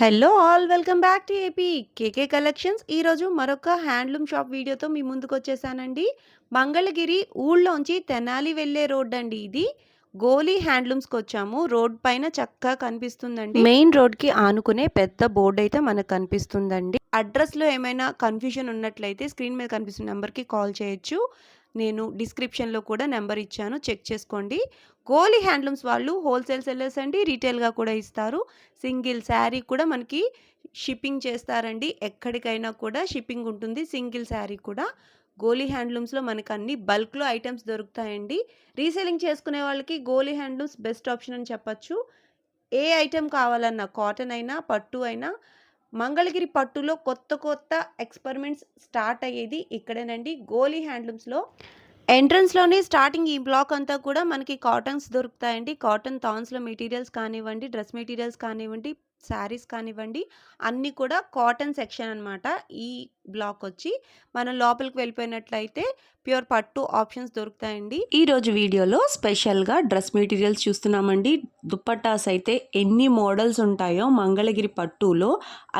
Hello all welcome back to AP KK collections. ఈరోజు మరొక handloom shop వీడియోతో మీ ముందుకు వచ్చేసానండి. మంగళగిరి ఊళ్ళోంచి తెనాలి వెళ్ళే రోడ్ అండి ఇది. గోలీ హ్యాండ్లూమ్స్కి వచ్చాము. రోడ్ పైన చక్కగా కనిపిస్తుందండి. మెయిన్ రోడ్కి ఆనుకునే పెద్ద బోర్డు అయితే మనకు కనిపిస్తుందండి. అడ్రస్లో ఏమైనా కన్ఫ్యూజన్ ఉన్నట్లయితే స్క్రీన్ మీద కనిపిస్తున్న నెంబర్కి కాల్ చేయొచ్చు. నేను డిస్క్రిప్షన్లో కూడా నెంబర్ ఇచ్చాను, చెక్ చేసుకోండి. గోలీ హ్యాండ్లూమ్స్ వాళ్ళు హోల్సేల్ సెల్లర్స్ అండి, రీటైల్గా కూడా ఇస్తారు. సింగిల్ శారీ కూడా మనకి షిప్పింగ్ చేస్తారండి. ఎక్కడికైనా కూడా షిప్పింగ్ ఉంటుంది, సింగిల్ శారీ కూడా. గోలీ హ్యాండ్లూమ్స్లో మనకు అన్ని బల్క్లో ఐటమ్స్ దొరుకుతాయండి. రీసేలింగ్ చేసుకునే వాళ్ళకి గోలీ హ్యాండ్లూమ్స్ బెస్ట్ ఆప్షన్ అని చెప్పచ్చు. ఏ ఐటెం కావాలన్నా, కాటన్ అయినా పట్టు అయినా, మంగళగిరి పట్టులో కొత్త కొత్త ఎక్స్పెరిమెంట్స్ స్టార్ట్ అయ్యేది ఇక్కడేనండి, గోలీ హ్యాండ్లూమ్స్లో. ఎంట్రన్స్‌లోనే స్టార్టింగ్ ఈ బ్లాక్ అంతా కూడా మనకి కాటన్స్ దొరుకుతాయండి. కాటన్ థాన్స్‌లో మెటీరియల్స్ కానివ్వండి, డ్రెస్ మెటీరియల్స్ కానివ్వండి, శారీస్ కానివ్వండి, అన్నీ కూడా కాటన్ సెక్షన్ అనమాట. ఈ బ్లాక్ వచ్చి మనం లోపలికి వెళ్ళిపోయినట్లయితే ప్యూర్ పట్టు ఆప్షన్స్ దొరుకుతాయండి. ఈరోజు వీడియోలో స్పెషల్గా డ్రెస్ మెటీరియల్స్ చూస్తున్నామండి. దుప్పట్టాస్ అయితే ఎన్ని మోడల్స్ ఉంటాయో మంగళగిరి పట్టులో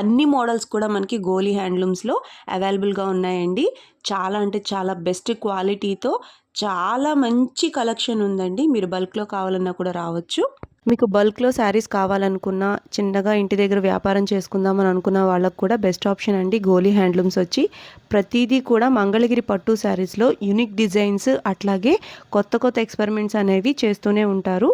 అన్ని మోడల్స్ కూడా మనకి గోలీ హ్యాండ్లూమ్స్లో అవైలబుల్గా ఉన్నాయండి. చాలా అంటే చాలా బెస్ట్ క్వాలిటీతో చాలా మంచి కలెక్షన్ ఉందండి. మీరు బల్క్లో కావాలన్నా కూడా రావచ్చు. మీకు బల్క్లో శారీస్ కావాలనుకున్నా, చిన్నగా ఇంటి దగ్గర వ్యాపారం చేసుకుందామని అనుకున్న వాళ్ళకు కూడా బెస్ట్ ఆప్షన్ అండి గోలీ హ్యాండ్లూమ్స్ వచ్చి. ప్రతిదీ కూడా మంగళగిరి పట్టు శారీస్లో యూనిక్ డిజైన్స్, అట్లాగే కొత్త కొత్త ఎక్స్పెరిమెంట్స్ అనేవి చేస్తూనే ఉంటారు.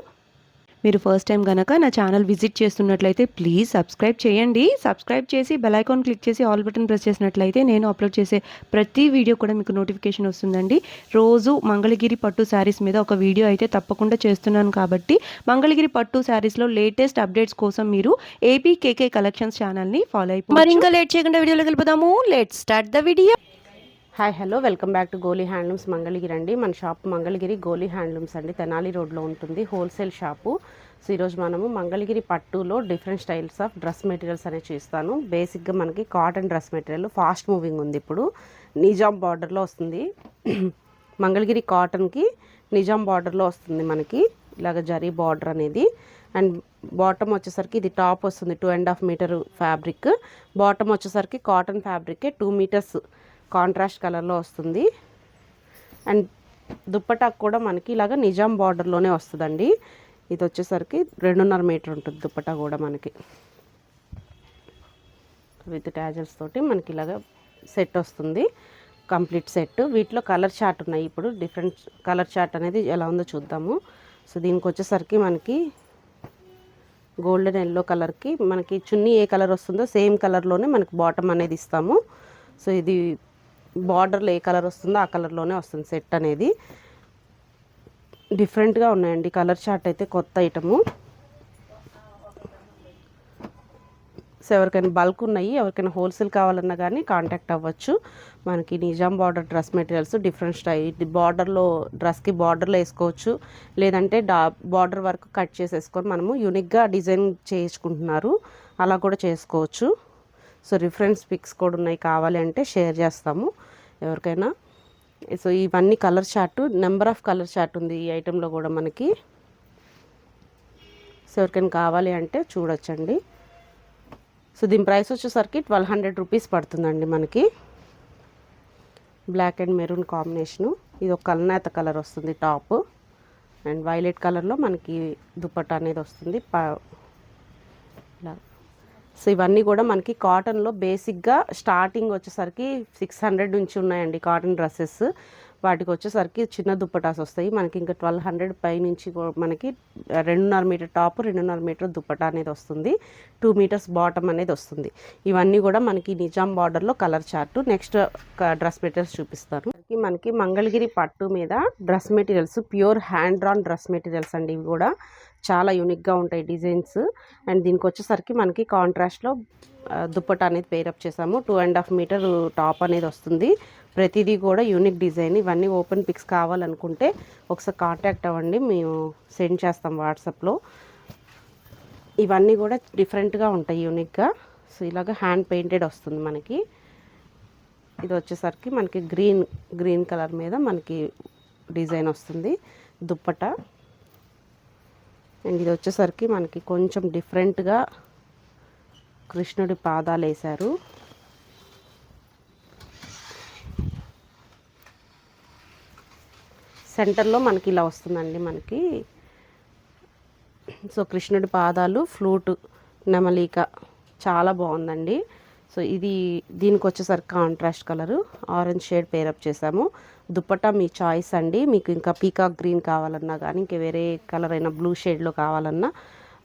మీరు ఫస్ట్ టైం కనుక నా ఛానల్ విజిట్ చేస్తున్నట్లయితే ప్లీజ్ సబ్స్క్రైబ్ చేయండి. సబ్స్క్రైబ్ చేసి బెల్ ఐకాన్ క్లిక్ చేసి ఆల్ బటన్ ప్రెస్ చేసినట్లయితే నేను అప్లోడ్ చేసే ప్రతి వీడియో కూడా మీకు నోటిఫికేషన్ వస్తుందండి. రోజు మంగళగిరి పట్టు శారీస్ మీద ఒక వీడియో అయితే తప్పకుండా చేస్తున్నాను కాబట్టి మంగళగిరి పట్టు శారీస్లో లేటెస్ట్ అప్డేట్స్ కోసం మీరు ఏపీ కేకే కలెక్షన్స్ ఛానల్ని ఫాలో అయిపోయి. మరి ఇంకా లేట్ చేయకుండా వీడియోలోకి వెళ్ళిపోదాము. Let's start the video. Hi hello welcome back to Goli handlooms Mangalagiri అండి. మన షాప్ మంగళగిరి గోలీ హ్యాండ్లూమ్స్ అండి, తెనాలి రోడ్లో ఉంటుంది, హోల్సేల్ షాపు. సో ఈరోజు మనము మంగళగిరి పట్టులో different styles of dress materials అనేవి చూస్తాను. బేసిక్గా మనకి cotton dress material fast moving ఉంది. ఇప్పుడు నిజాం బార్డర్లో వస్తుంది. మంగళగిరి కాటన్కి నిజాం బార్డర్లో వస్తుంది మనకి ఇలాగ జరీ బార్డర్ అనేది. అండ్ బాటమ్ వచ్చేసరికి ఇది టాప్ వస్తుంది 2.5 మీటర్ ఫ్యాబ్రిక్. బాటమ్ వచ్చేసరికి కాటన్ ఫ్యాబ్రికే 2 మీటర్స్ కాంట్రాస్ట్ కలర్లో వస్తుంది. అండ్ దుప్పటాకు కూడా మనకి ఇలాగ నిజాం బార్డర్లోనే వస్తుందండి. ఇది వచ్చేసరికి 2.5 మీటర్ ఉంటుంది దుప్పటా కూడా మనకి విత్ ట్యాజల్స్ తోటి మనకి ఇలాగ సెట్ వస్తుంది, కంప్లీట్ సెట్. వీటిలో కలర్ చార్ట్ ఉన్నాయి. ఇప్పుడు డిఫరెంట్ కలర్ చార్ట్ అనేది ఎలా ఉందో చూద్దాము. సో దీనికి వచ్చేసరికి మనకి గోల్డెన్ ఎల్లో కలర్కి మనకి చున్నీ ఏ కలర్ వస్తుందో సేమ్ కలర్లోనే మనకి బాటమ్ అనేది ఇస్తాము. సో ఇది బార్డర్లో ఏ కలర్ వస్తుందో ఆ కలర్లోనే వస్తుంది సెట్ అనేది. డిఫరెంట్గా ఉన్నాయండి కలర్ చార్ట్ అయితే, కొత్త ఐటము. సో ఎవరికైనా బల్క్ ఉన్నాయి, ఎవరికైనా హోల్సేల్ కావాలన్నా కానీ కాంటాక్ట్ అవ్వచ్చు. మనకి Nizam border dress materials different style, ఇది బార్డర్లో డ్రెస్కి బార్డర్లో వేసుకోవచ్చు, లేదంటే బార్డర్ వరకు కట్ చేసేసుకొని మనము యూనిక్గా డిజైన్ చేయించుకుంటున్నారు, అలా కూడా చేసుకోవచ్చు. సో రిఫరెన్స్ పిక్స్ కూడా ఉన్నాయి, కావాలి అంటే షేర్ చేస్తాము ఎవరికైనా. సో ఇవన్నీ colour chart, number of colour chart ఉంది ఈ ఐటెంలో కూడా మనకి. సో ఎవరికైనా కావాలి అంటే చూడొచ్చండి. సో దీని ప్రైస్ వచ్చేసరికి 1200 రూపీస్ పడుతుందండి మనకి. Black and maroon combination. ఇది ఒక కల్నేత కలర్ వస్తుంది టాప్, అండ్ వైలెట్ కలర్లో మనకి దుపట్టా అనేది వస్తుంది. ఇలా సో ఇవన్నీ కూడా మనకి కాటన్లో బేసిక్గా స్టార్టింగ్ వచ్చేసరికి 600 నుంచి ఉన్నాయండి కాటన్ డ్రెస్సెస్. వాటికి వచ్చేసరికి చిన్న దుప్పటాస్ వస్తాయి మనకి. ఇంకా 1200 పై నుంచి మనకి 2.5 మీటర్ టాప్, 2.5 మీటర్ దుప్పటా అనేది వస్తుంది, 2 మీటర్స్ బాటమ్ అనేది వస్తుంది. ఇవన్నీ కూడా మనకి నిజాం బార్డర్లో colour chart. Next dress materials చూపిస్తాను. మనకి మంగళగిరి పట్టు మీద dress materials, pure hand drawn dress materials అండి. ఇవి కూడా చాలా యూనిక్గా ఉంటాయి డిజైన్స్. అండ్ దీనికి వచ్చేసరికి మనకి కాంట్రాస్ట్లో దుప్పటా అనేది పేరప్ చేసాము. 2.5 మీటర్ టాప్ అనేది వస్తుంది. ప్రతిదీ కూడా యూనిక్ డిజైన్. ఇవన్నీ ఓపెన్ పిక్స్ కావాలనుకుంటే ఒకసారి కాంటాక్ట్ అవ్వండి, మేము సెండ్ చేస్తాం వాట్సాప్లో. ఇవన్నీ కూడా డిఫరెంట్గా ఉంటాయి యూనిక్గా. సో ఇలాగ హ్యాండ్ పెయింటెడ్ వస్తుంది మనకి. ఇది వచ్చేసరికి మనకి గ్రీన్ కలర్ మీద మనకి డిజైన్ వస్తుంది దుప్పటా. అండ్ ఇది వచ్చేసరికి మనకి కొంచెం డిఫరెంట్గా కృష్ణుడి పాదాలు వేశారు. సెంటర్లో మనకి ఇలా వస్తుందండి మనకి. సో కృష్ణుడి పాదాలు, ఫ్లూట్, నెమలిక చాలా బాగుందండి. సో ఇది దీనికి వచ్చేసరికి contrast colour orange shade pair up చేసాము. దుప్పట్టా మీ చాయిస్ అండి. మీకు ఇంకా పీకాక్ గ్రీన్ కావాలన్నా కానీ ఇంకా వేరే కలర్ అయినా బ్లూ షేడ్లో కావాలన్నా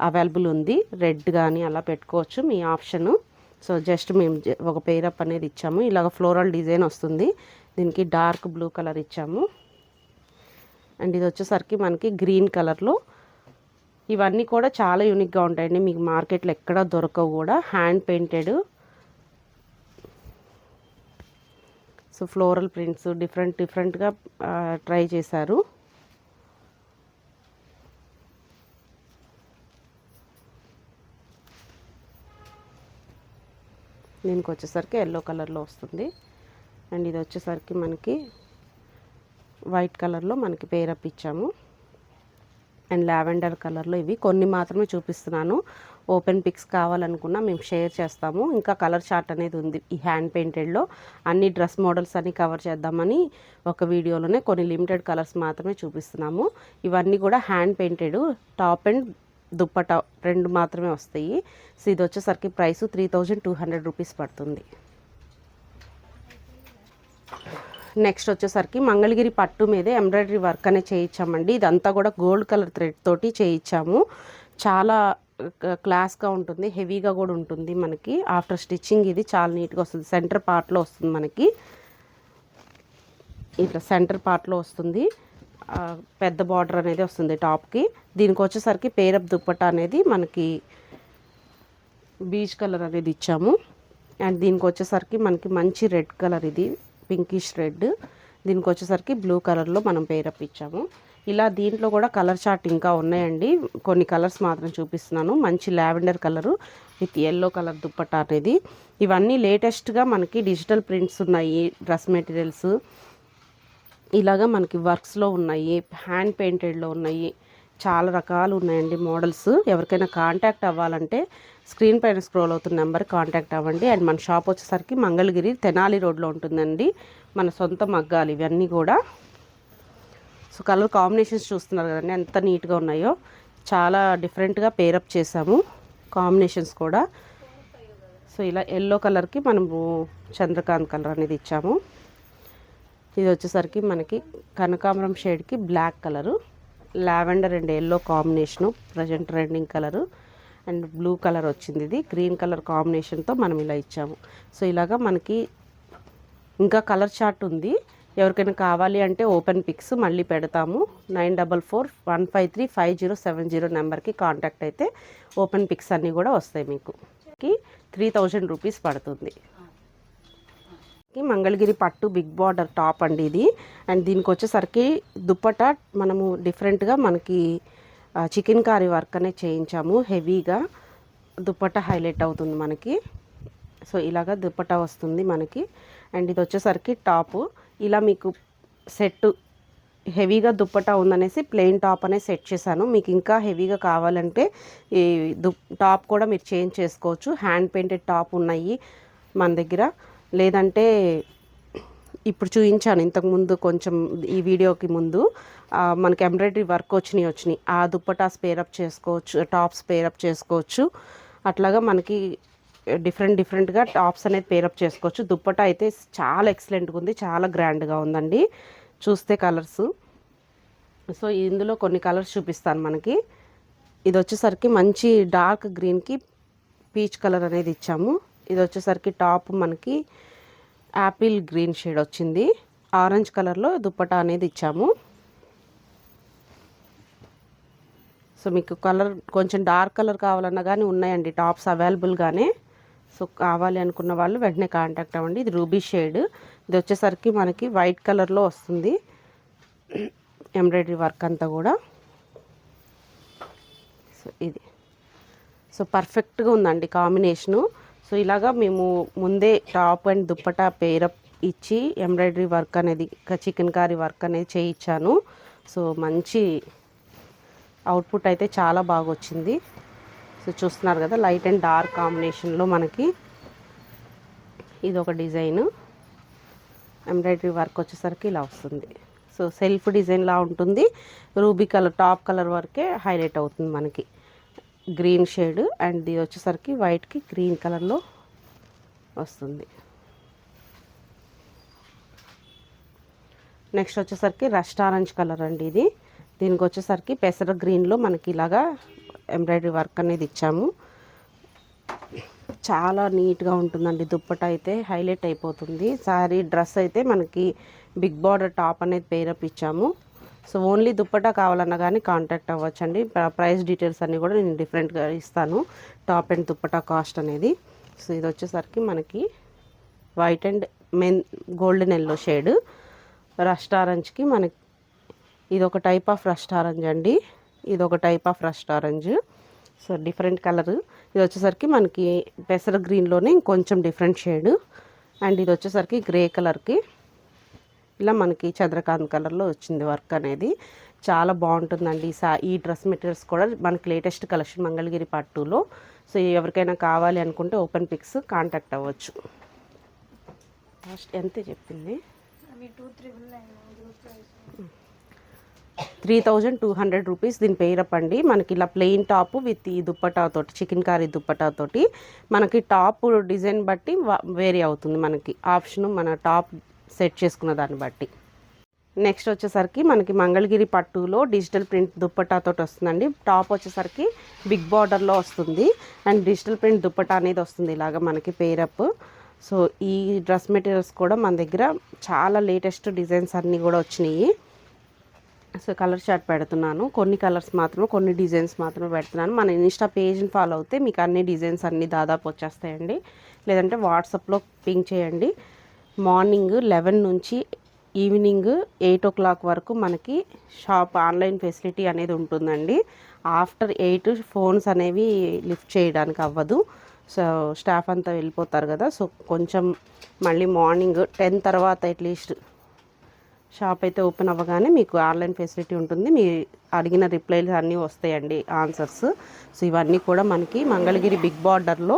అవైలబుల్ ఉంది. రెడ్ కానీ అలా పెట్టుకోవచ్చు, మీ ఆప్షను. సో జస్ట్ మేము ఒక పేరప్ అనేది ఇచ్చాము. ఇలాగ ఫ్లోరల్ డిజైన్ వస్తుంది. దీనికి డార్క్ బ్లూ కలర్ ఇచ్చాము. అండ్ ఇది వచ్చేసరికి మనకి గ్రీన్ కలర్లో. ఇవన్నీ కూడా చాలా యూనిక్గా ఉంటాయండి, మీకు మార్కెట్లో ఎక్కడా దొరకవు కూడా. Hand painted. So floral prints డిఫరెంట్గా ట్రై చేశారు. దీనికి వచ్చేసరికి ఎల్లో కలర్లో వస్తుంది. అండ్ ఇది వచ్చేసరికి మనకి వైట్ కలర్లో మనకి పేరప్ ఇచ్చాము. అండ్ లావెండర్ కలర్లో. ఇవి కొన్ని మాత్రమే చూపిస్తున్నాను. ఓపెన్ పిక్స్ కావాలనుకున్నా మేము షేర్ చేస్తాము. ఇంకా కలర్ చార్ట్ అనేది ఉంది ఈ హ్యాండ్ పెయింటెడ్లో. అన్ని డ్రెస్ మోడల్స్ అన్ని కవర్ చేద్దామని ఒక వీడియోలోనే కొన్ని లిమిటెడ్ కలర్స్ మాత్రమే చూపిస్తున్నాము. ఇవన్నీ కూడా hand painted. Top and dupatta రెండు మాత్రమే వస్తాయి. సో ఇది వచ్చేసరికి ప్రైస్ 3200 రూపీస్ పడుతుంది. నెక్స్ట్ వచ్చేసరికి మంగళగిరి పట్టు మీదే ఎంబ్రాయిడరీ వర్క్ అనేది చేయించామండి. ఇదంతా కూడా గోల్డ్ కలర్ థ్రెడ్ తోటి చేయించాము. చాలా క్లాస్గా ఉంటుంది, హెవీగా కూడా ఉంటుంది మనకి. ఆఫ్టర్ స్టిచ్చింగ్ ఇది చాలా నీట్గా వస్తుంది. సెంటర్ పార్ట్లో వస్తుంది మనకి, ఇట్లా సెంటర్ పార్ట్లో వస్తుంది. పెద్ద బార్డర్ అనేది వస్తుంది టాప్కి. దీనికి వచ్చేసరికి పేరప్ దుప్పట్టా అనేది మనకి బీచ్ కలర్ అనేది ఇచ్చాము. అండ్ దీనికి వచ్చేసరికి మనకి మంచి రెడ్ కలర్, ఇది పింకిష్ రెడ్. దీనికి వచ్చేసరికి బ్లూ కలర్లో మనం పేరప్ ఇచ్చాము. ఇలా దీంట్లో కూడా కలర్ చార్ట్ ఇంకా ఉన్నాయండి. కొన్ని కలర్స్ మాత్రం చూపిస్తున్నాను. మంచి lavender colour with yellow colour dupatta అనేది. ఇవన్నీ లేటెస్ట్గా మనకి డిజిటల్ ప్రింట్స్ ఉన్నాయి. డ్రెస్ మెటీరియల్స్ ఇలాగా మనకి వర్క్స్లో ఉన్నాయి, హ్యాండ్ పెయింటెడ్లో ఉన్నాయి. చాలా రకాలు ఉన్నాయండి మోడల్స్. ఎవరికైనా కాంటాక్ట్ అవ్వాలంటే స్క్రీన్ పైన స్క్రోల్ అవుతున్న నెంబర్ కాంటాక్ట్ అవ్వండి. అండ్ మన షాప్ వచ్చేసరికి మంగళగిరి తెనాలి రోడ్లో ఉంటుందండి. మన సొంత మగ్గాలు ఇవన్నీ కూడా. సో కలర్ కాంబినేషన్స్ చూస్తున్నారు కదండి ఎంత నీట్గా ఉన్నాయో. చాలా డిఫరెంట్గా పేరప్ చేసాము కాంబినేషన్స్ కూడా. సో ఇలా ఎల్లో కలర్కి మనము చంద్రకాంత్ కలర్ అనేది ఇచ్చాము. ఇది వచ్చేసరికి మనకి కనకాంబరం షేడ్కి black colour, lavender and yellow combination present trending colour. And blue colour వచ్చింది. ఇది గ్రీన్ కలర్ కాంబినేషన్తో మనం ఇలా ఇచ్చాము. సో ఇలాగా మనకి ఇంకా కలర్ చార్ట్ ఉంది. ఎవరికైనా కావాలి అంటే ఓపెన్ పిక్స్ మళ్ళీ పెడతాము. 9441535070 నెంబర్కి కాంటాక్ట్ అయితే ఓపెన్ పిక్స్ అన్నీ కూడా వస్తాయి. మీకు 3000 రూపీస్ పడుతుంది. మంగళగిరి పట్టు బిగ్ బార్డర్ టాప్ అండి ఇది. అండ్ దీనికి వచ్చేసరికి దుప్పటా మనము డిఫరెంట్గా మనకి చికెన్ కారీ వర్క్ అనేది చేయించాము. హెవీగా దుప్పటా హైలైట్ అవుతుంది మనకి. సో ఇలాగా దుప్పటా వస్తుంది మనకి. అండ్ ఇది వచ్చేసరికి టాపు. ఇలా మీకు సెట్ హెవీగా దుప్పటా ఉందనేసి ప్లెయిన్ టాప్ అనేది సెట్ చేశాను. మీకు ఇంకా హెవీగా కావాలంటే ఈ టాప్ కూడా మీరు చేంజ్ చేసుకోవచ్చు. హ్యాండ్ పెయింటెడ్ టాప్ ఉన్నాయి మన దగ్గర. లేదంటే ఇప్పుడు చూపించాను ఇంతకుముందు కొంచెం ఈ వీడియోకి ముందు మనకి ఎంబ్రాయిడరీ వర్క్ వచ్చినాయి. ఆ దుప్పటాస్ పేరప్ చేసుకోవచ్చు, టాప్స్ పేరప్ చేసుకోవచ్చు. అట్లాగా మనకి డిఫరెంట్గా టాప్స్ అనేది పేరప్ చేసుకోవచ్చు. దుప్పటా అయితే చాలా ఎక్సలెంట్గా ఉంది, చాలా గ్రాండ్గా ఉందండి చూస్తే కలర్స్. సో ఇందులో కొన్ని కలర్స్ చూపిస్తాను మనకి. ఇది వచ్చేసరికి మంచి డార్క్ గ్రీన్కి పీచ్ కలర్ అనేది ఇచ్చాము. ఇది వచ్చేసరికి టాప్ మనకి యాపిల్ గ్రీన్ షేడ్ వచ్చింది. ఆరెంజ్ కలర్లో దుప్పటా అనేది ఇచ్చాము. సో మీకు కలర్ కొంచెం డార్క్ కలర్ కావాలన్నా కానీ ఉన్నాయండి టాప్స్ అవైలబుల్గానే. సో కావాలి అనుకున్న వాళ్ళు వెంటనే కాంటాక్ట్ అవ్వండి. ఇది రూబీ షేడ్. ఇది వచ్చేసరికి మనకి వైట్ కలర్లో వస్తుంది ఎంబ్రాయిడరీ వర్క్ అంతా కూడా. సో ఇది సో పర్ఫెక్ట్గా ఉందండి కాంబినేషను. సో ఇలాగా మేము ముందే టాప్ అండ్ దుప్పటా పేరప్ ఇచ్చి ఎంబ్రాయిడరీ వర్క్ అనేది చికెన్ కారీ వర్క్ అనేది చేయించాను. సో మంచి అవుట్పుట్ అయితే చాలా బాగా వచ్చింది. సో చూస్తున్నారు కదా, లైట్ అండ్ డార్క్ కాంబినేషన్లో మనకి ఇది ఒక డిజైన్. ఎంబ్రాయిడరీ వర్క్ వచ్చేసరికి ఇలా వస్తుంది. సో సెల్ఫ్ డిజైన్లా ఉంటుంది. రూబీ కలర్ టాప్ కలర్ వరకే హైలైట్ అవుతుంది మనకి, గ్రీన్ షేడ్. అండ్ ఇది వచ్చేసరికి వైట్కి గ్రీన్ కలర్లో వస్తుంది. నెక్స్ట్ వచ్చేసరికి రస్ట్ ఆరెంజ్ కలర్ అండి ఇది. దీనికి వచ్చేసరికి పెసర గ్రీన్లో మనకి ఇలాగా ఎంబ్రాయిడరీ వర్క్ అనేది ఇచ్చాము. చాలా నీట్గా ఉంటుందండి. దుప్పట అయితే హైలైట్ అయిపోతుంది. సారీ డ్రెస్ అయితే మనకి బిగ్ బార్డర్ టాప్ అనేది పేరప్ ఇచ్చాము. సో ఓన్లీ దుప్పట కావాలన్నా కానీ కాంటాక్ట్ అవ్వచ్చండి. ప్రైస్ డీటెయిల్స్ అన్నీ కూడా నేను డిఫరెంట్గా ఇస్తాను, టాప్ అండ్ దుప్పట కాస్ట్ అనేది. సో ఇది వచ్చేసరికి మనకి white and golden yellow shade. Rust ఆరెంజ్కి మనకి ఇది ఒక టైప్ ఆఫ్ రస్ట్ ఆరెంజ్ అండి, ఇది ఒక type of rust orange. So different colour. ఇది వచ్చేసరికి మనకి పెసర గ్రీన్లోనే ఇంకొంచెం డిఫరెంట్ షేడ్. అండ్ ఇది వచ్చేసరికి గ్రే కలర్కి ఇలా మనకి చంద్రకాంత్ కలర్లో వచ్చింది వర్క్ అనేది. చాలా బాగుంటుందండి. ఈ డ్రెస్ మెటీరియల్స్ కూడా మనకి లేటెస్ట్ కలెక్షన్ మంగళగిరి పట్టులో. సో ఎవరికైనా కావాలి అనుకుంటే ఓపెన్ పిక్స్ కాంటాక్ట్ అవ్వచ్చు. కాస్ట్ ఎంత చెప్పింది? 3200 రూపీస్ దీని పేరప్ అండి. మనకి ఇలా ప్లెయిన్ టాప్ విత్ ఈ దుప్పటాతోటి, చికెన్ కారీ దుప్పటాతోటి. మనకి టాప్ డిజైన్ బట్టి వేరీ అవుతుంది మనకి ఆప్షన్, మన టాప్ సెట్ చేసుకున్న దాన్ని బట్టి. నెక్స్ట్ వచ్చేసరికి మనకి మంగళగిరి పట్టులో డిజిటల్ ప్రింట్ దుప్పటాతోటి వస్తుందండి. టాప్ వచ్చేసరికి బిగ్ బార్డర్లో వస్తుంది అండ్ డిజిటల్ ప్రింట్ దుప్పటా అనేది వస్తుంది ఇలాగ మనకి పేరప్. సో ఈ డ్రెస్ మెటీరియల్స్ కూడా మన దగ్గర చాలా లేటెస్ట్ డిజైన్స్ అన్నీ కూడా వచ్చినాయి. సో కలర్ చార్ట్ పెడుతున్నాను, కొన్ని కలర్స్ మాత్రమే, కొన్ని డిజైన్స్ మాత్రమే పెడుతున్నాను. మన ఇన్స్టా పేజ్ని ఫాలో అవుతే మీకు అన్ని డిజైన్స్ అన్నీ దాదాపు వచ్చేస్తాయండి. లేదంటే వాట్సాప్లో పింక్ చేయండి. మార్నింగ్ 11 నుంచి ఈవినింగ్ 8 o'clock వరకు మనకి షాప్ ఆన్లైన్ ఫెసిలిటీ అనేది ఉంటుందండి. ఆఫ్టర్ 8 ఫోన్స్ అనేవి లిఫ్ట్ చేయడానికి అవ్వదు. సో స్టాఫ్ అంతా వెళ్ళిపోతారు కదా. సో కొంచెం మళ్ళీ మార్నింగ్ 10 తర్వాత అట్లీస్ట్ షాప్ అయితే ఓపెన్ అవ్వగానే మీకు ఆన్లైన్ ఫెసిలిటీ ఉంటుంది. మీ అడిగిన రిప్లైలు అన్నీ వస్తాయండి, ఆన్సర్స్. సో ఇవన్నీ కూడా మనకి మంగళగిరి బిగ్ బార్డర్లో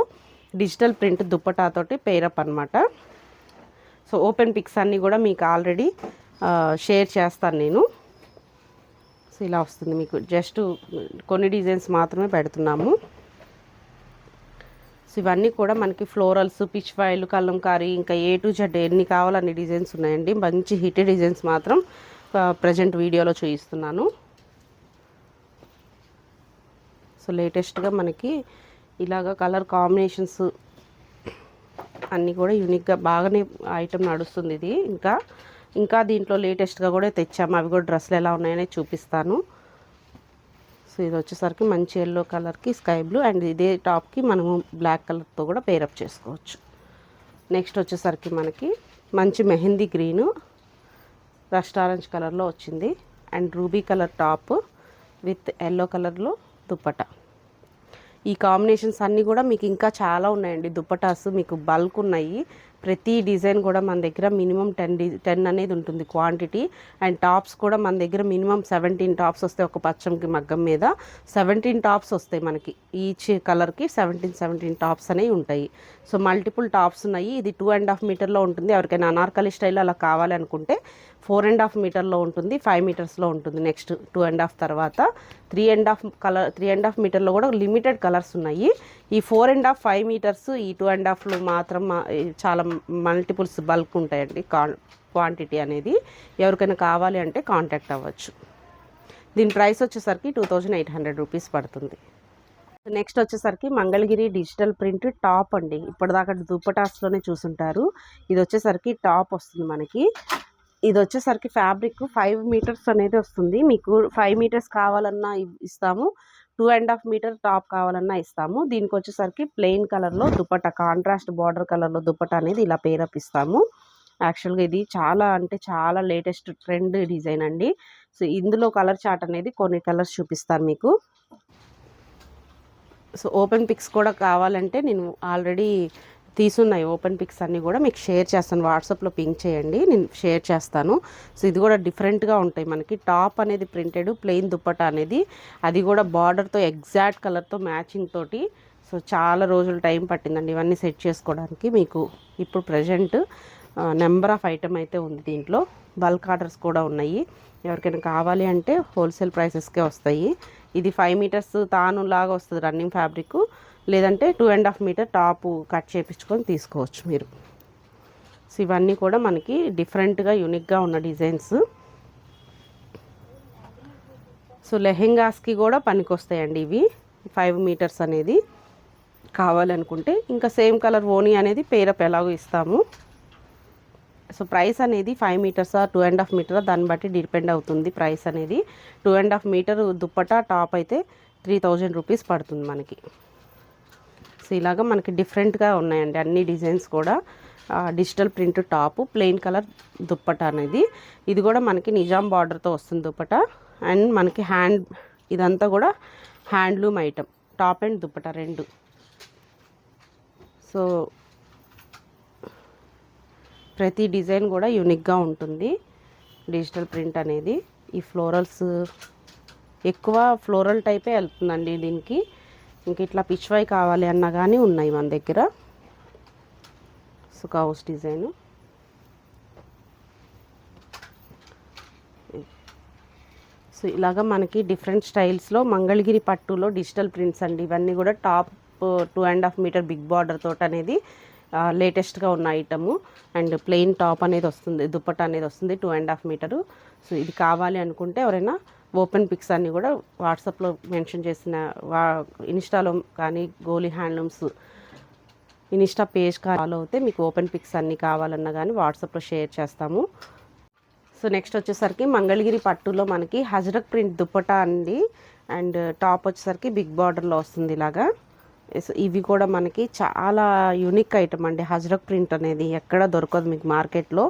డిజిటల్ ప్రింట్ దుప్పటాతోటి పేరప్ అనమాట. సో ఓపెన్ పిక్స్ అన్నీ కూడా మీకు ఆల్రెడీ షేర్ చేస్తాను నేను. సో ఇలా వస్తుంది మీకు. జస్ట్ కొన్ని డిజైన్స్ మాత్రమే పెడుతున్నాము. సో ఇవన్నీ కూడా మనకి ఫ్లోరల్స్, పిచ్ ఫైల్, కలంకారీ, ఇంకా A to Z ఎన్ని కావాలన్ని డిజైన్స్ ఉన్నాయండి. మంచి హిట్ డిజైన్స్ మాత్రం ప్రజెంట్ వీడియోలో చూపిస్తున్నాను. సో లేటెస్ట్గా మనకి ఇలాగ కలర్ కాంబినేషన్స్ అన్నీ కూడా యూనిక్గా బాగానే ఐటమ్ నడుస్తుంది ఇది. ఇంకా దీంట్లో లేటెస్ట్గా కూడా తెచ్చాము. అవి కూడా డ్రెస్సులు ఎలా ఉన్నాయనే చూపిస్తాను. సో ఇది వచ్చేసరికి మంచి ఎల్లో కలర్కి స్కై బ్లూ అండ్ ఇదే టాప్కి మనము బ్లాక్ కలర్తో కూడా పేరప్ చేసుకోవచ్చు. నెక్స్ట్ వచ్చేసరికి మనకి మంచి మెహందీ గ్రీను రస్ట్ ఆరెంజ్ కలర్లో వచ్చింది and ruby colour top with yellow కలర్లో దుప్పటా. ఈ కాంబినేషన్స్ అన్నీ కూడా మీకు ఇంకా చాలా ఉన్నాయండి. దుప్పటాస్ మీకు బల్క్ ఉన్నాయి. ప్రతి డిజైన్ కూడా మన దగ్గర మినిమం 10 అనేది ఉంటుంది క్వాంటిటీ. అండ్ టాప్స్ కూడా మన దగ్గర మినిమం 17 టాప్స్ వస్తాయి. ఒక పచ్చంకి మగ్గం మీద 17 టాప్స్ వస్తాయి మనకి. ఈచ్ కలర్కి 17 టాప్స్ అనేవి ఉంటాయి. సో మల్టిపుల్ టాప్స్ ఉన్నాయి. ఇది 2.5 మీటర్లో ఉంటుంది. ఎవరికైనా అనార్కలి స్టైల్ అలా కావాలి అనుకుంటే 4.5 మీటర్లో ఉంటుంది, 5 మీటర్స్లో ఉంటుంది. నెక్స్ట్ 2.5 తర్వాత 3.5 మీటర్లో కూడా లిమిటెడ్ కలర్స్ ఉన్నాయి. ఈ 4.5, 5 మీటర్స్, ఈ 2.5లో మాత్రం చాలా మల్టిపుల్స్ బల్క్ ఉంటాయండి క్వాంటిటీ అనేది. ఎవరికైనా కావాలి అంటే కాంటాక్ట్ అవ్వచ్చు. దీని ప్రైస్ వచ్చేసరికి 2800 రూపీస్ పడుతుంది. నెక్స్ట్ వచ్చేసరికి మంగళగిరి డిజిటల్ ప్రింట్ టాప్ అండి. ఇప్పటిదాకా దుప్పటాస్లోనే చూసుంటారు. ఇది వచ్చేసరికి టాప్ వస్తుంది మనకి. ఇది వచ్చేసరికి ఫ్యాబ్రిక్ 5 మీటర్స్ అనేది వస్తుంది. మీకు 5 మీటర్స్ కావాలన్నా ఇస్తాము, 2.5 మీటర్ టాప్ కావాలన్నా ఇస్తాము. దీనికి వచ్చేసరికి ప్లెయిన్ కలర్లో దుప్పట, కాంట్రాస్ట్ బార్డర్ కలర్లో దుప్పట అనేది ఇలా పేరప్ ఇస్తాము. యాక్చువల్గా ఇది చాలా అంటే చాలా లేటెస్ట్ ట్రెండ్ డిజైన్ అండి. సో ఇందులో కలర్ చార్ట్ అనేది కొన్ని కలర్స్ చూపిస్తాను మీకు. సో ఓపెన్ పిక్స్ కూడా కావాలంటే నేను ఆల్రెడీ తీసున్నాయి ఓపెన్ పిక్స్ అన్నీ కూడా మీకు షేర్ చేస్తాను. వాట్సాప్లో పింక్ చేయండి, నేను షేర్ చేస్తాను. సో ఇది కూడా డిఫరెంట్గా ఉంటాయి మనకి. టాప్ అనేది ప్రింటెడ్, ప్లెయిన్ దుప్పటా అనేది, అది కూడా బార్డర్తో ఎగ్జాక్ట్ కలర్తో మ్యాచింగ్ తోటి. సో చాలా రోజులు టైం పట్టిందండి ఇవన్నీ సెట్ చేసుకోవడానికి. మీకు ఇప్పుడు ప్రజెంట్ నెంబర్ ఆఫ్ ఐటమ్ అయితే ఉంది దీంట్లో. బల్క్ ఆర్డర్స్ కూడా ఉన్నాయి. ఎవరికైనా కావాలి అంటే హోల్సేల్ ప్రైసెస్కే వస్తాయి. ఇది 5 మీటర్స్ తాను లాగా వస్తుంది రన్నింగ్ ఫ్యాబ్రిక్, లేదంటే 2.5 మీటర్ టాపు కట్ చేయించుకొని తీసుకోవచ్చు మీరు. సో ఇవన్నీ కూడా మనకి డిఫరెంట్గా యూనిక్గా ఉన్న డిజైన్స్. సో లెహెంగాస్కి కూడా పనికొస్తాయండి ఇవి. 5 మీటర్స్ అనేది కావాలనుకుంటే ఇంకా సేమ్ కలర్ ఓనీ అనేది పేరప్ ఎలాగో ఇస్తాము. సో ప్రైస్ అనేది 5 మీటర్సా 2.5 మీటరా దాన్ని బట్టి డిపెండ్ అవుతుంది ప్రైస్ అనేది. 2.5 మీటర్ దుప్పటా టాప్ అయితే 3000 రూపీస్ పడుతుంది మనకి. సో ఇలాగ మనకి డిఫరెంట్గా ఉన్నాయండి అన్ని డిజైన్స్ కూడా. Digital print top, plain colour dupatta అనేది. ఇది కూడా మనకి నిజాం బార్డర్తో వస్తుంది దుప్పటా. అండ్ మనకి ఇదంతా కూడా handloom item, top and dupatta రెండు. సో ప్రతి డిజైన్ కూడా యూనిక్గా ఉంటుంది డిజిటల్ ప్రింట్ అనేది. ఈ ఫ్లోరల్స్ ఎక్కువ ఫ్లోరల్ టైపే వెళ్తుందండి దీనికి. ఇంక ఇట్లా పిచ్వై కావాలి అన్నా కానీ ఉన్నాయి మన దగ్గర. సో కౌస్ డిజైను, సో ఇలాగ మనకి డిఫరెంట్ స్టైల్స్లో మంగళగిరి పట్టులో డిజిటల్ ప్రింట్స్ అండి ఇవన్నీ కూడా. టాప్ 2.5 మీటర్ బిగ్ బార్డర్ తోట అనేది లేటెస్ట్గా ఉన్న ఐటము. అండ్ ప్లెయిన్ టాప్ అనేది వస్తుంది, దుప్పట్టా అనేది వస్తుంది 2.5 మీటరు. సో ఇది కావాలి అనుకుంటే ఎవరైనా ఓపెన్ పిక్స్ అన్నీ కూడా వాట్సాప్లో మెన్షన్ చేసిన ఇన్స్టాలో కానీ గోలీ హ్యాండ్లూమ్స్ ఇన్స్టా పేజ్ ఫాలో అవుతే మీకు ఓపెన్ పిక్స్ అన్నీ కావాలన్నా కానీ వాట్సాప్లో షేర్ చేస్తాము. సో నెక్స్ట్ వచ్చేసరికి మంగళగిరి పట్టులో మనకి హజరక్ ప్రింట్ దుప్పటా అండి. అండ్ టాప్ వచ్చేసరికి బిగ్ బార్డర్లో వస్తుంది ఇలాగా. ఇవి కూడా మనకి చాలా యూనిక్ ఐటమ్ అండి. హజరక్ ప్రింట్ అనేది ఎక్కడ దొరకదు మీకు మార్కెట్లో.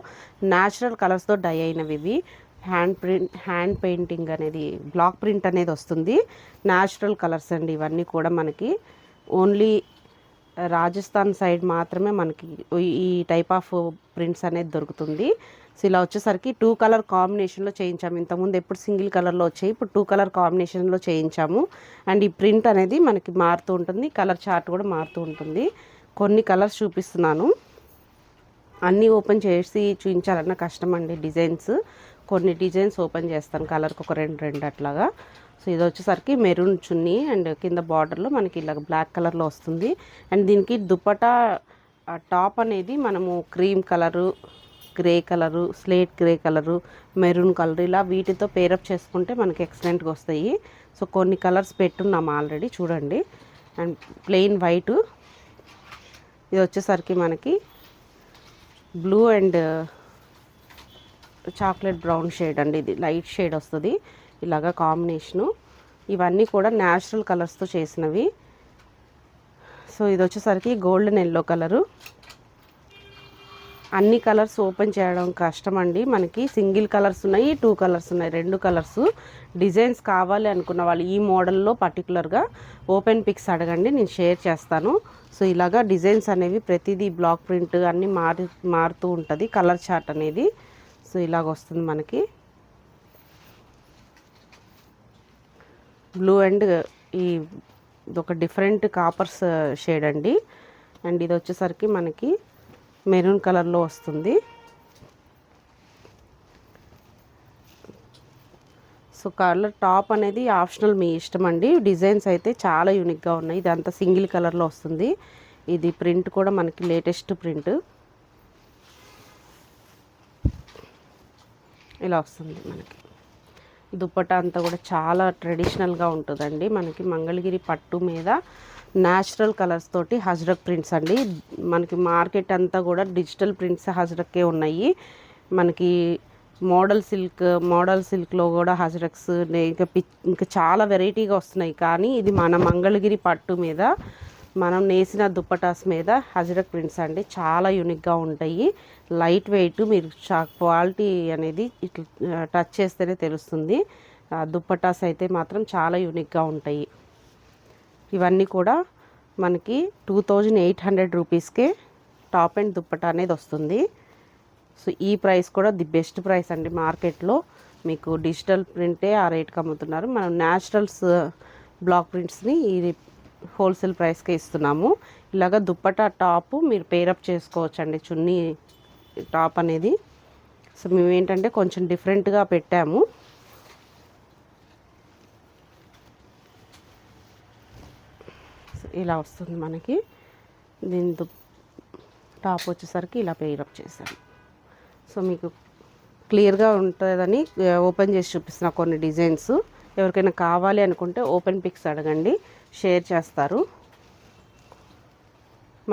న్యాచురల్ కలర్స్తో డై అయినవి ఇవి. హ్యాండ్ పెయింటింగ్ అనేది, బ్లాక్ ప్రింట్ అనేది వస్తుంది. న్యాచురల్ కలర్స్ అండి ఇవన్నీ కూడా మనకి. ఓన్లీ రాజస్థాన్ సైడ్ మాత్రమే మనకి ఈ టైప్ ఆఫ్ ప్రింట్స్ అనేది దొరుకుతుంది. సో ఇలా వచ్చేసరికి 2 కలర్ కాంబినేషన్లో చేయించాము. ఇంతకుముందు ఎప్పుడు సింగిల్ కలర్లో వచ్చాయి, ఇప్పుడు 2 కలర్ కాంబినేషన్లో చేయించాము. అండ్ ఈ ప్రింట్ అనేది మనకి మారుతూ ఉంటుంది, కలర్ చార్ట్ కూడా మారుతూ ఉంటుంది. కొన్ని కలర్స్ చూపిస్తున్నాను, అన్నీ ఓపెన్ చేసి చూపించాలన్న కష్టం అండి డిజైన్స్. కొన్ని డిజైన్స్ ఓపెన్ చేస్తాను కలర్కి ఒక రెండు అట్లాగా. సో ఇది వచ్చేసరికి మెరూన్ చున్నీ అండ్ కింద బార్డర్లో మనకి ఇలాగ బ్లాక్ కలర్లో వస్తుంది. అండ్ దీనికి దుపట్టా టాప్ అనేది మనము cream colour, grey colour, slate grey colour, maroon colour ఇలా వీటితో పేరప్ చేసుకుంటే మనకి ఎక్సలెంట్గా వస్తాయి. సో కొన్ని కలర్స్ పెట్టున్నాము ఆల్రెడీ చూడండి. అండ్ ప్లెయిన్ వైటు, ఇది వచ్చేసరికి మనకి blue and chocolate brown shade అండి. ఇది లైట్ షేడ్ వస్తుంది ఇలాగా కాంబినేషను. ఇవన్నీ కూడా న్యాచురల్ కలర్స్తో చేసినవి. సో ఇది వచ్చేసరికి గోల్డెన్ ఎల్లో కలరు. అన్ని కలర్స్ ఓపెన్ చేయడం కష్టం అండి మనకి. సింగిల్ కలర్స్ ఉన్నాయి, 2 కలర్స్ ఉన్నాయి, 2 కలర్స్. డిజైన్స్ కావాలి అనుకున్న వాళ్ళు ఈ మోడల్లో పర్టికులర్గా ఓపెన్ పిక్స్ అడగండి, నేను షేర్ చేస్తాను. సో ఇలాగా డిజైన్స్ అనేవి ప్రతిదీ బ్లాక్ ప్రింట్ అన్నీ మారుతూ ఉంటుంది కలర్ చార్ట్ అనేది. సో ఇలాగ వస్తుంది మనకి. బ్లూ అండ్ ఇది ఒక డిఫరెంట్ కాపర్స్ షేడ్ అండి. అండ్ ఇది వచ్చేసరికి మనకి మెరూన్ కలర్లో వస్తుంది. సో కలర్ టాప్ అనేది ఆప్షనల్, మీ ఇష్టం అండి. డిజైన్స్ అయితే చాలా యూనిక్గా ఉన్నాయి. ఇదంతా సింగిల్ కలర్లో వస్తుంది. ఇది ప్రింట్ కూడా మనకి లేటెస్ట్ ప్రింట్ ఇలా వస్తుంది మనకి. దుప్పటా అంతా కూడా చాలా ట్రెడిషనల్గా ఉంటుందండి మనకి. మంగళగిరి పట్టు మీద న్యాచురల్ కలర్స్ తోటి హజరక్ ప్రింట్స్ అండి. మనకి మార్కెట్ అంతా కూడా డిజిటల్ ప్రింట్స్ హజరక్కే ఉన్నాయి మనకి. మోడల్ సిల్క్లో కూడా హజరక్స్ ఇంకా చాలా వెరైటీగా వస్తున్నాయి. కానీ ఇది మన మంగళగిరి పట్టు మీద మనం నేసిన దుప్పటాస్ మీద హజరక్ ప్రింట్స్ అండి. చాలా యూనిక్గా ఉంటాయి, లైట్ వెయిట్. మీరు క్వాలిటీ అనేది ఇట్లా టచ్ చేస్తేనే తెలుస్తుంది. దుప్పటాస్ అయితే మాత్రం చాలా యూనిక్గా ఉంటాయి. ఇవన్నీ కూడా మనకి 2800 రూపీస్కే టాప్ అండ్ దుప్పట అనేది వస్తుంది. సో ఈ ప్రైస్ కూడా ది బెస్ట్ ప్రైస్ అండి. మార్కెట్లో మీకు డిజిటల్ ప్రింటే ఆ రేట్కి అమ్ముతున్నారు. మనం న్యాచురల్స్ బ్లాక్ ప్రింట్స్ని ఈ హోల్సేల్ ప్రైస్కే ఇస్తున్నాము. ఇలాగ దుప్పట టాప్ మీరు పేరప్ చేసుకోవచ్చండి, చున్నీ టాప్ అనేది. సో మేము ఏంటంటే కొంచెం డిఫరెంట్గా పెట్టాము. ఇలా వస్తుంది మనకి. దీని టాప్ వచ్చేసరికి ఇలా పేరప్ చేశాను. సో మీకు క్లియర్గా ఉంటుందని ఓపెన్ చేసి చూపిస్తున్నా కొన్ని డిజైన్స్. ఎవరికైనా కావాలి అనుకుంటే ఓపెన్ పిక్స్ అడగండి, షేర్ చేస్తారు.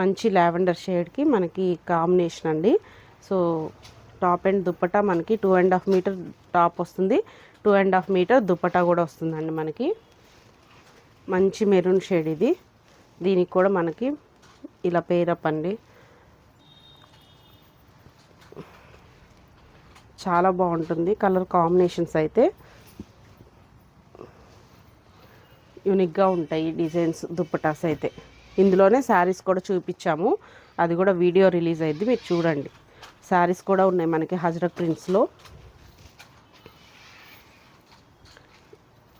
మంచి లావెండర్ షేడ్కి మనకి కాంబినేషన్ అండి. సో టాప్ అండ్ దుప్పటా మనకి 2.5 మీటర్ టాప్ వస్తుంది, 2.5 మీటర్ దుప్పటా కూడా వస్తుందండి మనకి. మంచి మెరూన్ షేడ్ ఇది. దీనికి కూడా మనకి ఇలా పేరప్ అండి. చాలా బాగుంటుంది కలర్ కాంబినేషన్స్ అయితే. యూనిక్గా ఉంటాయి డిజైన్స్ దుప్పటాస్ అయితే. ఇందులోనే శారీస్ కూడా చూపించాము, అది కూడా వీడియో రిలీజ్ అయింది, మీరు చూడండి. శారీస్ కూడా ఉన్నాయి మనకి హజరత్ ప్రింట్స్లో.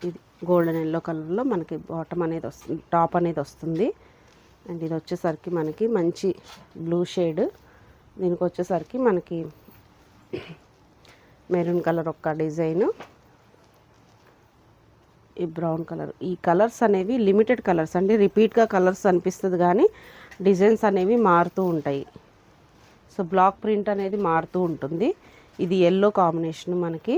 ఇది గోల్డెన్ ఎల్లో కలర్లో మనకి బాటమ్ అనేది వస్తుంది, టాప్ అనేది వస్తుంది. అండ్ ఇది వచ్చేసరికి మనకి మంచి బ్లూ షేడ్. దీనికి వచ్చేసరికి మనకి మెరూన్ కలర్ ఒక్క డిజైన్, ఈ బ్రౌన్ కలర్. ఈ కలర్స్ అనేవి లిమిటెడ్ కలర్స్ అండి, రిపీట్గా కలర్స్ అనిపిస్తుంది కానీ డిజైన్స్ అనేవి మారుతూ ఉంటాయి. సో బ్లాక్ ప్రింట్ అనేది మారుతూ ఉంటుంది. ఇది ఎల్లో కాంబినేషన్ మనకి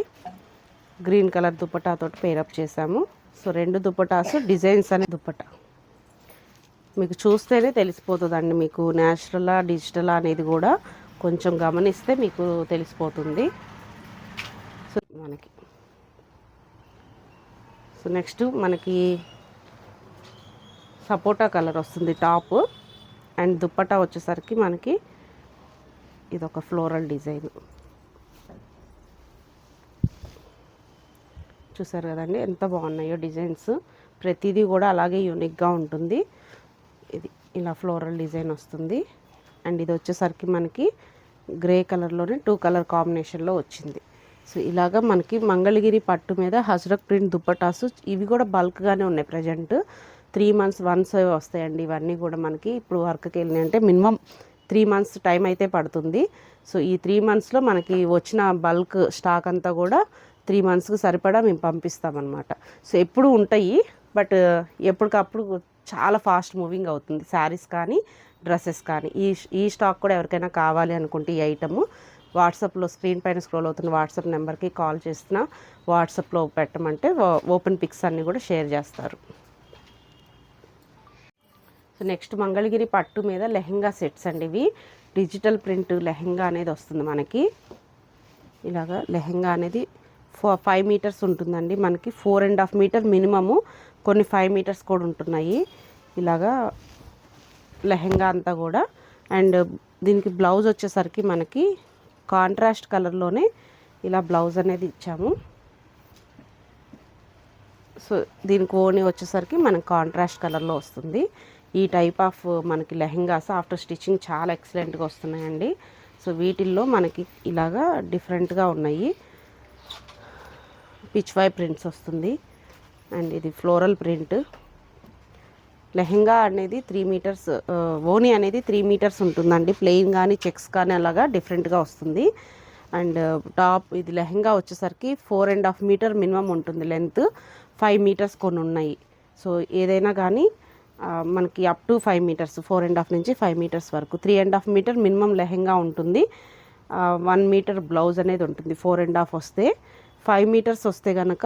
గ్రీన్ కలర్ దుప్పటాతో పేరప్ చేసాము. సో 2 దుప్పటాస్ డిజైన్స్ అనే దుప్పటా మీకు చూస్తేనే తెలిసిపోతుందండి, మీకు న్యాచురలా డిజిటలా అనేది కూడా కొంచెం గమనిస్తే మీకు తెలిసిపోతుంది. సో మనకి సో నెక్స్ట్ మనకి సపోటా కలర్ వస్తుంది టాప్. అండ్ దుప్పటా వచ్చేసరికి మనకి ఇది ఒక ఫ్లోరల్ డిజైన్. చూసారు కదండి ఎంత బాగున్నాయో డిజైన్స్. ప్రతిదీ కూడా అలాగే యూనిక్గా ఉంటుంది. ఇది ఇలా ఫ్లోరల్ డిజైన్ వస్తుంది. అండ్ ఇది వచ్చేసరికి మనకి గ్రే కలర్లోనే 2 కలర్ కాంబినేషన్లో వచ్చింది. సో ఇలాగా మనకి మంగళగిరి పట్టు మీద హజరత్ ప్రింట్ దుప్పటాసు ఇవి కూడా బల్క్గానే ఉన్నాయి. ప్రజెంట్ 3 months వన్స్ వస్తాయండి ఇవన్నీ కూడా మనకి. ఇప్పుడు వర్క్కి వెళ్ళినాయి అంటే మినిమం 3 months టైం అయితే పడుతుంది. సో ఈ 3 monthsలో మనకి వచ్చిన బల్క్ స్టాక్ అంతా కూడా 3 monthsకి సరిపడా మేము పంపిస్తామన్నమాట. సో ఎప్పుడు ఉంటాయి, బట్ ఎప్పటికప్పుడు చాలా ఫాస్ట్ మూవింగ్ అవుతుంది శారీస్ కానీ డ్రెస్సెస్ కానీ. ఈ స్టాక్ కూడా ఎవరికైనా కావాలి అనుకుంటే ఈ ఐటమ్ వాట్సాప్లో స్క్రీన్ పైన స్క్రోల్ అవుతున్న వాట్సాప్ నెంబర్కి కాల్ చేస్తున్నా వాట్సాప్లో పెట్టమంటే ఓపెన్ పిక్స్ అన్నీ కూడా షేర్ చేస్తారు. సో నెక్స్ట్ మంగళగిరి పట్టు మీద లెహెంగా సెట్స్ అండి. ఇవి డిజిటల్ ప్రింట్ లెహెంగా అనేది వస్తుంది మనకి. ఇలాగా లెహెంగా అనేది 5 meters ఉంటుందండి మనకి. 4.5 meter మినిమము, కొన్ని 5 meters కూడా ఉంటున్నాయి. ఇలాగా లెహెంగా అంతా కూడా. అండ్ దీనికి బ్లౌజ్ వచ్చేసరికి మనకి కాంట్రాస్ట్ కలర్లోనే ఇలా బ్లౌజ్ అనేది ఇచ్చాము. సో దీనికి ఓని వచ్చేసరికి మనకి కాంట్రాస్ట్ కలర్లో వస్తుంది. ఈ టైప్ ఆఫ్ మనకి లెహెంగాస్ ఆఫ్టర్ స్టిచ్చింగ్ చాలా ఎక్సలెంట్గా వస్తున్నాయండి. సో వీటిల్లో మనకి ఇలాగా డిఫరెంట్గా ఉన్నాయి. పిచ్వై ప్రింట్స్ వస్తుంది. అండ్ ఇది ఫ్లోరల్ ప్రింట్. లెహెంగా అనేది 3 meters, ఓని అనేది 3 meters ఉంటుందండి. ప్లెయిన్ కానీ చెక్స్ కానీ అలాగా డిఫరెంట్గా వస్తుంది. అండ్ టాప్ ఇది లెహెంగా వచ్చేసరికి 4.5 meter మినిమం ఉంటుంది లెంత్. 5 meters కొన్ని ఉన్నాయి. సో ఏదైనా కానీ మనకి అప్ టు 5 meters, 4.5 నుంచి 5 meters వరకు. 3.5 meter మినిమం లెహెంగా ఉంటుంది. 1 meter బ్లౌజ్ అనేది ఉంటుంది. 4.5 వస్తే 5 meters వస్తే కనుక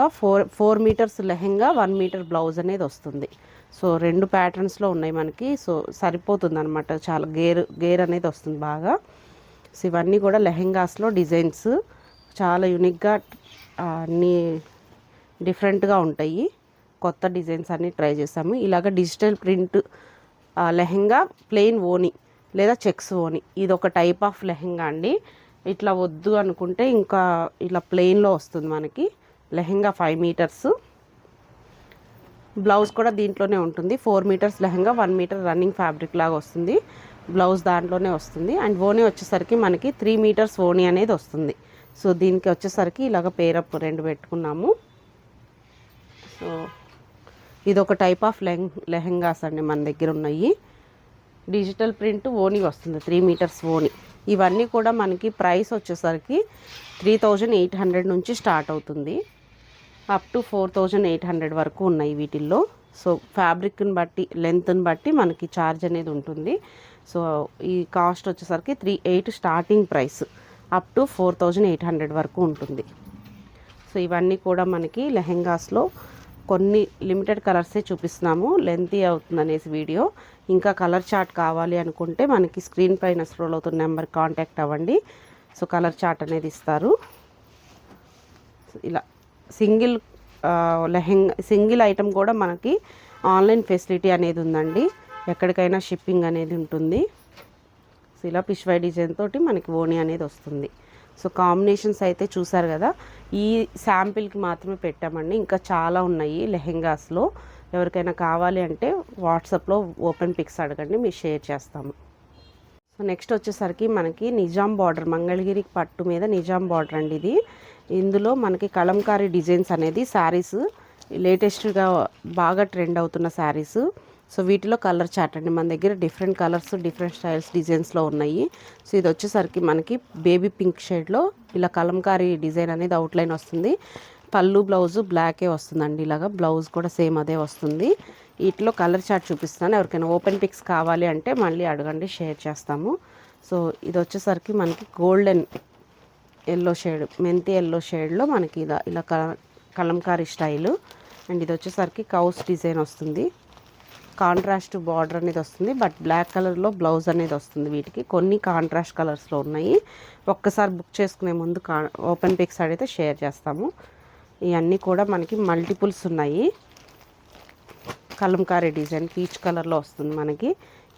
4 meters లెహెంగా, 1 meter బ్లౌజ్ అనేది వస్తుంది. సో 2 ప్యాటర్న్స్లో ఉన్నాయి మనకి. సో సరిపోతుంది అనమాట, చాలా గేర్ అనేది వస్తుంది బాగా. సో ఇవన్నీ కూడా లెహెంగాస్లో డిజైన్స్ చాలా యూనిక్గా అన్నీ డిఫరెంట్గా ఉంటాయి. కొత్త డిజైన్స్ అన్నీ ట్రై చేసాము. ఇలాగ డిజిటల్ ప్రింట్ లెహెంగా, ప్లెయిన్ ఓని లేదా చెక్స్ ఓని, ఇది ఒక టైప్ ఆఫ్ లెహెంగా అండి. ఇట్లా వద్దు అనుకుంటే ఇంకా ఇలా ప్లెయిన్లో వస్తుంది మనకి లెహెంగా. 5 meters బ్లౌజ్ కూడా దీంట్లోనే ఉంటుంది. 4 meters lehenga, 1 meter running fabric లాగా వస్తుంది. బ్లౌజ్ దాంట్లోనే వస్తుంది. అండ్ ఓనీ వచ్చేసరికి మనకి 3 మీటర్స్ ఓనీ అనేది వస్తుంది. సో దీనికి వచ్చేసరికి ఇలాగ పేరప్ 2 పెట్టుకున్నాము. సో ఇదొక టైప్ ఆఫ్ లెహెంగాస్ అండి మన దగ్గర ఉన్నాయి. డిజిటల్ ప్రింట్ ఓనీ వస్తుంది, 3 మీటర్స్ ఓనీ. ఇవన్నీ కూడా మనకి ప్రైస్ వచ్చేసరికి 3800 నుంచి స్టార్ట్ అవుతుంది, అప్ టు 4800 వరకు ఉన్నాయి వీటిల్లో. సో ఫ్యాబ్రిక్ని బట్టి, లెంత్ని బట్టి మనకి ఛార్జ్ అనేది ఉంటుంది. సో ఈ కాస్ట్ వచ్చేసరికి 38 స్టార్టింగ్ ప్రైస్, అప్ టు 4800 వరకు ఉంటుంది. సో ఇవన్నీ కూడా మనకి లెహెంగాస్లో కొన్ని లిమిటెడ్ కలర్సే చూపిస్తున్నాము, లెంతీ అవుతుంది అనేసి వీడియో. ఇంకా కలర్ చార్ట్ కావాలి అనుకుంటే మనకి స్క్రీన్ పైన స్క్రోల్ అవుతున్న నెంబర్ కాంటాక్ట్ అవ్వండి. సో కలర్ చార్ట్ అనేది ఇస్తారు. ఇలా సింగిల్ ఐటమ్ కూడా మనకి ఆన్లైన్ ఫెసిలిటీ అనేది ఉందండి, ఎక్కడికైనా షిప్పింగ్ అనేది ఉంటుంది. సో ఇలా పిష్వై డిజైన్ తోటి మనకి ఓనీ అనేది వస్తుంది. సో కాంబినేషన్స్ అయితే చూసారు కదా, ఈ శాంపిల్కి మాత్రమే పెట్టామండి, ఇంకా చాలా ఉన్నాయి లెహెంగాస్లో. ఎవరికైనా కావాలి అంటే వాట్సాప్లో ఓపెన్ పిక్స్ అడగండి, మీరు షేర్ చేస్తాము. సో నెక్స్ట్ వచ్చేసరికి మనకి నిజాం బార్డర్, మంగళగిరి పట్టు మీద నిజాం బార్డర్ అండి ఇది. ఇందులో మనకి కలంకారీ డిజైన్స్ అనేది శారీస్ లేటెస్ట్గా బాగా ట్రెండ్ అవుతున్న శారీస్. సో వీటిలో కలర్ చార్ట్ అండి మన దగ్గర డిఫరెంట్ కలర్స్, డిఫరెంట్ స్టైల్స్, డిజైన్స్లో ఉన్నాయి. సో ఇది వచ్చేసరికి మనకి బేబీ పింక్ షేడ్లో ఇలా కలంకారీ డిజైన్ అనేది అవుట్లైన్ వస్తుంది. పళ్ళు బ్లౌజు బ్లాకే వస్తుందండి, ఇలాగా బ్లౌజ్ కూడా సేమ్ అదే వస్తుంది. వీటిలో కలర్ చార్ట్ చూపిస్తాను, ఎవరికైనా ఓపెన్ పిక్స్ కావాలి అంటే మళ్ళీ అడగండి, షేర్ చేస్తాము. సో ఇది వచ్చేసరికి మనకి గోల్డెన్ ఎల్లో షేడ్, మెంతి ఎల్లో షేడ్లో మనకి ఇలా కలంకారీ స్టైలు. అండ్ ఇది వచ్చేసరికి కౌస్ డిజైన్ వస్తుంది, కాంట్రాస్ట్ బార్డర్ అనేది వస్తుంది, బట్ బ్లాక్ కలర్లో బ్లౌజ్ అనేది వస్తుంది. వీటికి కొన్ని కాంట్రాస్ట్ కలర్స్లో ఉన్నాయి. ఒక్కసారి బుక్ చేసుకునే ముందు ఓపెన్ పిక్స్ అడిగితే షేర్ చేస్తాము. ఇవన్నీ కూడా మనకి మల్టిపుల్స్ ఉన్నాయి. కలంకారీ డిజైన్ పీచ్ కలర్లో వస్తుంది మనకి.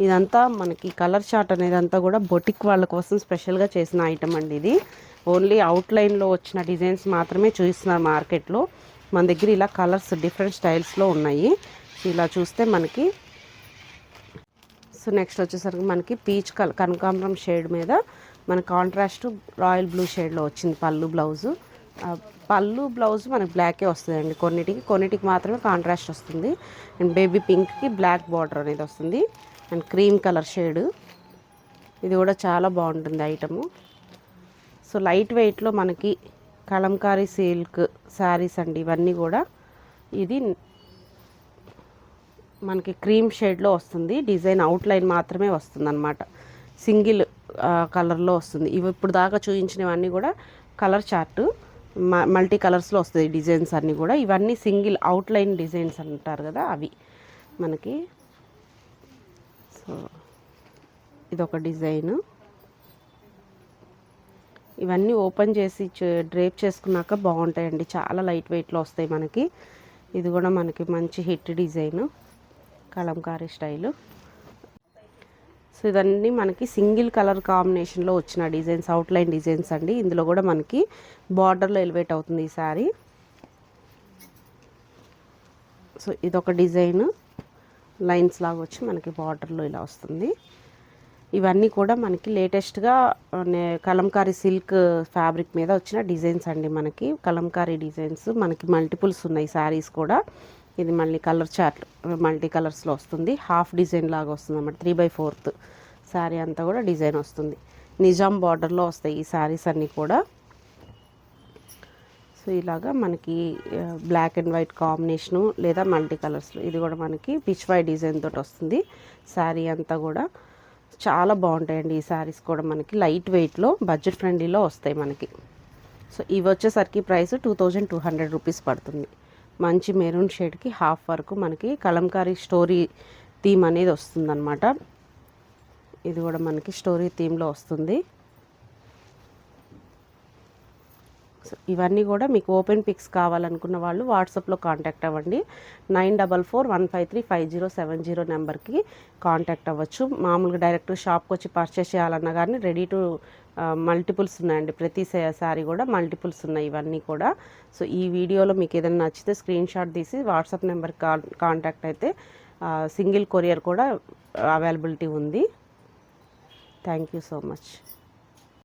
ఇదంతా మనకి కలర్ చార్ట్ అనేది అంతా కూడా బొటిక్ వాళ్ళ కోసం స్పెషల్గా చేసిన ఐటమ్ అండి ఇది. ఓన్లీ అవుట్లైన్లో వచ్చిన డిజైన్స్ మాత్రమే చూపిస్తున్నారు మార్కెట్లో. మన దగ్గర ఇలా కలర్స్ డిఫరెంట్ స్టైల్స్లో ఉన్నాయి. ఇలా చూస్తే మనకి సో నెక్స్ట్ వచ్చేసరికి మనకి పీచ్ కనకాంబరం షేడ్ మీద మన కాంట్రాస్ట్ రాయల్ బ్లూ షేడ్లో వచ్చింది పళ్ళు బ్లౌజు. పళ్ళు బ్లౌజ్ మనకి బ్లాకే వస్తుందండి, కొన్నిటికి మాత్రమే కాంట్రాస్ట్ వస్తుంది. అండ్ బేబీ పింక్కి బ్లాక్ బార్డర్ అనేది వస్తుంది. అండ్ క్రీమ్ కలర్ షేడ్, ఇది కూడా చాలా బాగుంటుంది ఐటము. సో లైట్ వెయిట్లో మనకి కలంకారీ సిల్క్ శారీస్ అండి ఇవన్నీ కూడా. ఇది మనకి క్రీమ్ షేడ్లో వస్తుంది, డిజైన్ అవుట్లైన్ మాత్రమే వస్తుంది అనమాట, సింగిల్ కలర్లో వస్తుంది. ఇవి ఇప్పుడు దాకా చూపించినవన్నీ కూడా కలర్ చార్ట్ మల్టీ కలర్స్లో వస్తుంది డిజైన్స్ అన్నీ కూడా. ఇవన్నీ సింగిల్ అవుట్లైన్ డిజైన్స్ అంటారు కదా అవి మనకి. సో ఇదొక డిజైను. ఇవన్నీ ఓపెన్ చేసి డ్రేప్ చేసుకున్నాక బాగుంటాయండి, చాలా లైట్ వెయిట్లో వస్తాయి మనకి. ఇది కూడా మనకి మంచి hit design, Kalamkari style. So ఇవన్నీ మనకి సింగిల్ కలర్ కాంబినేషన్లో వచ్చిన డిజైన్స్, అవుట్లైన్ డిజైన్స్ అండి. ఇందులో కూడా మనకి బార్డర్లో ఎలివేట్ అవుతుంది ఈ సారీ. సో ఇదొక డిజైన్, లైన్స్ లాగా వచ్చి మనకి బార్డర్లో ఇలా వస్తుంది. ఇవన్నీ కూడా మనకి లేటెస్ట్గా కలంకారీ సిల్క్ ఫ్యాబ్రిక్ మీద వచ్చిన డిజైన్స్ అండి. మనకి కలంకారీ డిజైన్స్ మనకి మల్టిపుల్స్ ఉన్నాయి శారీస్ కూడా. ఇది మళ్ళీ కలర్ చార్ట్ మల్టీ కలర్స్లో వస్తుంది, హాఫ్ డిజైన్ లాగా వస్తుంది అన్నమాట. 3/4 శారీ అంతా కూడా డిజైన్ వస్తుంది. నిజాం బార్డర్లో వస్తాయి ఈ శారీస్ అన్నీ కూడా. సో ఇలాగా మనకి బ్లాక్ అండ్ వైట్ కాంబినేషను లేదా మల్టీ కలర్స్లో, ఇది కూడా మనకి పిచ్వై డిజైన్ తోటి వస్తుంది శారీ అంతా కూడా. చాలా బాగుంటాయండి ఈ శారీస్ కూడా, మనకి లైట్ వెయిట్లో బడ్జెట్ ఫ్రెండ్లీలో వస్తాయి మనకి. సో ఇవి వచ్చేసరికి ప్రైస్ 2200 రూపీస్ పడుతుంది. మంచి మెరూన్ షేడ్కి హాఫ్ వరకు మనకి కలంకారీ స్టోరీ థీమ్ అనేది వస్తుందన్నమాట. ఇది కూడా మనకి స్టోరీ థీమ్లో వస్తుంది. సో ఇవన్నీ కూడా మీకు ఓపెన్ పిక్స్ కావాలనుకున్న వాళ్ళు వాట్సాప్లో కాంటాక్ట్ అవ్వండి. 9441535070 నెంబర్కి కాంటాక్ట్ అవ్వచ్చు. మామూలుగా డైరెక్ట్ షాప్కి వచ్చి పర్చేస్ చేయాలన్నా కానీ రెడీ టు మల్టిపుల్స్ ఉన్నాయండి, ప్రతి సారీ కూడా మల్టిపుల్స్ ఉన్నాయి ఇవన్నీ కూడా. సో ఈ వీడియోలో మీకు ఏదైనా నచ్చితే స్క్రీన్ షాట్ తీసి వాట్సాప్ నెంబర్కి కాంటాక్ట్ అయితే సింగిల్ కొరియర్ కూడా అవైలబిలిటీ ఉంది. Thank you so much.